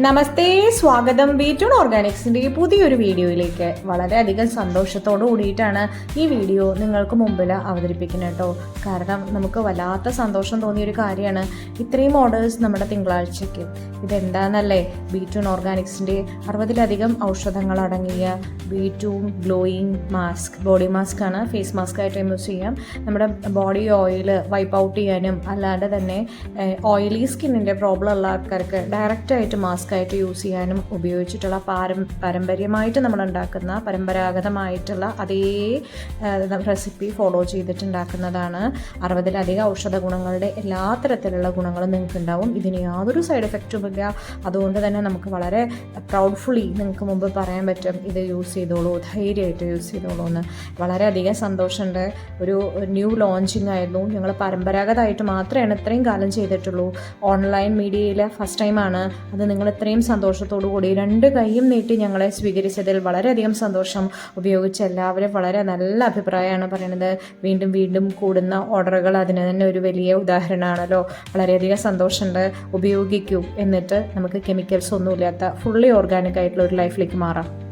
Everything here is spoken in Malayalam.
നമസ്തേ, സ്വാഗതം ബി2 ഓർഗാനിക്സിൻ്റെ പുതിയൊരു വീഡിയോയിലേക്ക്. വളരെയധികം സന്തോഷത്തോടു കൂടിയിട്ടാണ് ഈ വീഡിയോ നിങ്ങൾക്ക് മുമ്പിൽ അവതരിപ്പിക്കുന്നത് കേട്ടോ. കാരണം നമുക്ക് വല്ലാത്ത സന്തോഷം തോന്നിയൊരു കാര്യമാണ് ഇത്രയും ഓർഡേഴ്സ് നമ്മുടെ തിങ്കളാഴ്ചയ്ക്ക്. ഇതെന്താണെന്നല്ലേ, ബി2 ഓർഗാനിക്സിൻ്റെ 60ലധികം ഔഷധങ്ങൾ അടങ്ങിയ ബി2 ഗ്ലോയിങ് മാസ്ക്, ബോഡി മാസ്ക് ആണ്. ഫേസ് മാസ്ക് ആയിട്ട് യൂസ് ചെയ്യാം. നമ്മുടെ ബോഡി ഓയിൽ വൈപ്പ് ഔട്ട് ചെയ്യാനും അല്ലാണ്ട് തന്നെ ഓയിലി സ്കിന്നിൻ്റെ പ്രോബ്ലം ഉള്ള ആൾക്കാർക്ക് ഡയറക്റ്റായിട്ട് മാസ്ക് ആയിട്ട് യൂസ് ചെയ്യാനും ഉപയോഗിച്ചിട്ടുള്ള പാരമ്പര്യമായിട്ട് നമ്മൾ ഉണ്ടാക്കുന്ന പരമ്പരാഗതമായിട്ടുള്ള അതേ റെസിപ്പി ഫോളോ ചെയ്തിട്ടുണ്ടാക്കുന്നതാണ്. 60ലധികം ഔഷധ ഗുണങ്ങളുടെ എല്ലാ തരത്തിലുള്ള ഗുണങ്ങളും നിങ്ങൾക്ക് ഉണ്ടാവും. ഇതിന് യാതൊരു സൈഡ് എഫക്റ്റും ഇല്ല. അതുകൊണ്ട് തന്നെ നമുക്ക് വളരെ പ്രൗഡ്ഫുള്ളി നിങ്ങൾക്ക് മുമ്പ് പറയാൻ പറ്റും, ഇത് യൂസ് ചെയ്തോളൂ, ധൈര്യമായിട്ട് യൂസ് ചെയ്തോളൂ എന്ന്. വളരെയധികം സന്തോഷമുണ്ട്. ഒരു ന്യൂ ലോഞ്ചിങ് ആയിരുന്നു. ഞങ്ങൾ പരമ്പരാഗതമായിട്ട് മാത്രമേ ഇത്രയും കാലം ചെയ്തിട്ടുള്ളൂ. ഓൺലൈൻ മീഡിയയിൽ ഫസ്റ്റ് ടൈമാണ്. അത് നിങ്ങൾ ഇത്രയും സന്തോഷത്തോടു കൂടി 2 കൈയും നീട്ടി ഞങ്ങളെ സ്വീകരിച്ചതിൽ വളരെയധികം സന്തോഷം. ഉപയോഗിച്ച എല്ലാവരും വളരെ നല്ല അഭിപ്രായമാണ് പറയുന്നത്. വീണ്ടും വീണ്ടും കൂടുന്ന ഓർഡറുകൾ അതിന് തന്നെ ഒരു വലിയ ഉദാഹരണമാണല്ലോ. വളരെയധികം സന്തോഷമുണ്ട്. ഉപയോഗിക്കൂ, എന്നിട്ട് നമുക്ക് കെമിക്കൽസ് ഒന്നുമില്ലാത്ത ഫുള്ളി ഓർഗാനിക് ആയിട്ടുള്ള ഒരു ലൈഫിലേക്ക് മാറാം.